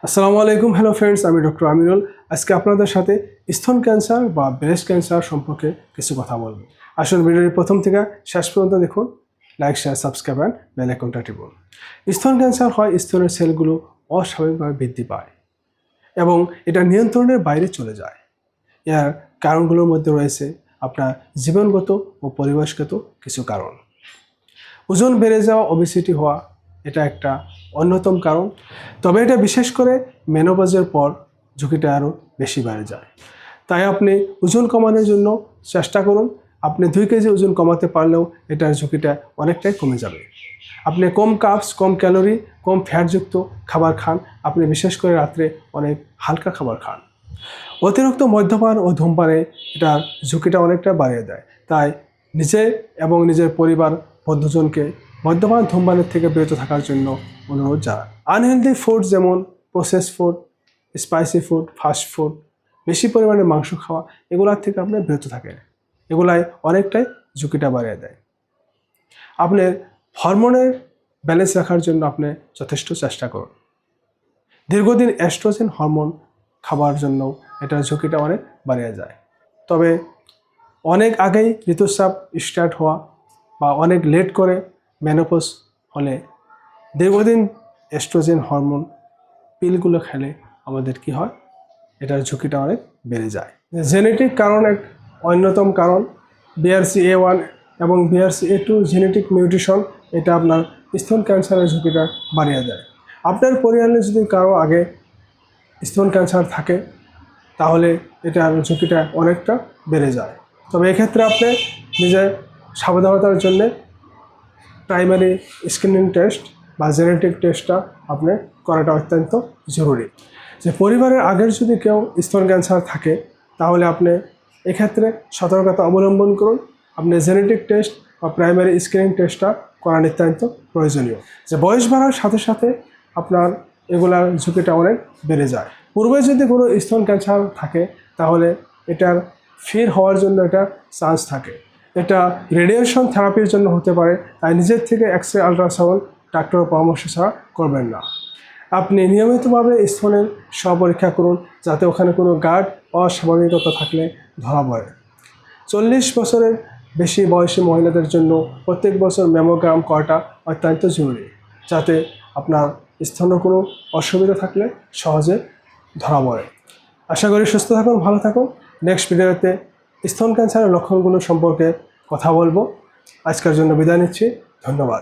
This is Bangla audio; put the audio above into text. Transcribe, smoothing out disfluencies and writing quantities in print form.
আসসালামু আলাইকুম, হ্যালো ফ্রেন্ডস, আমি ডক্টর আমিনুল। আজকে আপনাদের সাথে স্তন ক্যান্সার বা ব্রেস্ট ক্যান্সার সম্পর্কে কিছু কথা বলবো। আসুন ভিডিওটি প্রথম থেকে শেষ পর্যন্ত দেখুন, like share subscribe and bell আইকনটা টিপুন। স্তন ক্যান্সার হয় স্তনের সেলগুলো অস্বাভাবিকভাবে বৃদ্ধি পায় এবং এটা নিয়ন্ত্রণের বাইরে চলে যায়। এর কারণগুলোর মধ্যে রয়েছে আপনার জীবনগত ও পরিবেশগত কিছু কারণ। ওজন বেড়ে যাওয়া, ওবেসিটি হওয়া, এটা একটা অন্যতম কারণ। তবে এটা বিশেষ করে মেনোপজের পর ঝুঁকিটা আরও বেশি বেড়ে যায়। তাই আপনি ওজন কমানোর জন্য চেষ্টা করুন। আপনি 2 কেজি ওজন কমাতে পারলেও এটার ঝুঁকিটা অনেকটাই কমে যাবে। আপনি কম কার্বস, কম ক্যালোরি, কম ফ্যাটযুক্ত খাবার খান। আপনি বিশেষ করে রাত্রে অনেক হালকা খাবার খান। অতিরিক্ত মদ্যপান ও ধূমপানে এটার ঝুঁকিটা অনেকটা বাড়িয়ে দেয়। তাই নিজে এবং নিজের পরিবার বন্ধুজনকে মদ্যপান ধূমপানের থেকে বিরত থাকার জন্য অনুরোধ জানান। আনহেলদি ফুড যেমন process food, spicy food, fast food, বেশি পরিমাণে মাংস খাওয়া, এগুলোর থেকে আপনি বিরত থাকেন। এগুলাই অনেকটাই ঝুঁকিটা বাড়িয়ে দেয়। আপনার হরমোনের ব্যালেন্স রাখার জন্য আপনি যথেষ্ট চেষ্টা করুন। দীর্ঘদিন এস্ট্রোজেন হরমোন খাবার জন্য এটার ঝুঁকিটা অনেক বাড়িয়ে যায়। তবে অনেক আগেই ঋতুস্রাব স্টার্ট হওয়া বা অনেক লেট করে মেনোপজ হলে দীর্ঘদিন এস্ট্রোজেন হরমোন পিলগুলো খেলে আমাদের কি হয়, এটার ঝুঁকিটা অনেক বেড়ে যায়। জেনেটিক কারণ এক অন্যতম কারণ। BRCA1 এবং BRCA2 জেনেটিক মিউটেশন এটা আপনার স্তন ক্যান্সারের ঝুঁকিটা বাড়িয়ে দেয়। আপনার পরিবারে যদি কারো আগে স্তন ক্যান্সার থাকে তাহলে এটার ঝুঁকিটা অনেকটা বেড়ে যায়। তবে এক্ষেত্রে আপনি নিজের সাবধানতার জন্য প্রাইমারি স্ক্রিনিং টেস্ট বা জেনেটিক টেস্টটা আপনি করাটা অত্যন্ত জরুরি। যে পরিবারের আগের যদি কেউ স্তন ক্যান্সার থাকে তাহলে আপনি এক্ষেত্রে সতর্কতা অবলম্বন করুন। আপনি জেনেটিক টেস্ট বা প্রাইমারি স্ক্রিনিং টেস্টটা করা নিতান্ত প্রয়োজনীয়। যে বয়স বাড়ার সাথে সাথে আপনার এগুলার ঝুঁকিটা অনেক বেড়ে যায়। পূর্বে যদি কোনো স্তন ক্যান্সার থাকে তাহলে এটার ফের হওয়ার জন্য একটা চান্স থাকে। এটা রেডিয়েশন থেরাপির জন্য হতে পারে। তাই নিজের থেকে এক্স রে, আলট্রাসাউন্ড ডাক্তারের পরামর্শ ছাড়া করবেন না। আপনি নিয়মিতভাবে স্তনের স্ব-পরীক্ষা করুন যাতে ওখানে কোনো গাঢ় অস্বাভাবিকতা থাকলে ধরা পড়ে। 40 বছরের বেশি বয়সী মহিলাদের জন্য প্রত্যেক বছর ম্যামোগ্রাম করাটা অত্যন্ত জরুরি, যাতে আপনার স্তনের কোনো অসুবিধা থাকলে সহজে ধরা পড়ে। আশা করি সুস্থ থাকুন, ভালো থাকুন। নেক্সট ভিডিওতে স্তন ক্যান্সারের লক্ষণগুলো সম্পর্কে কথা বলবো। আজকের জন্য বিদায় নিচ্ছি। ধন্যবাদ।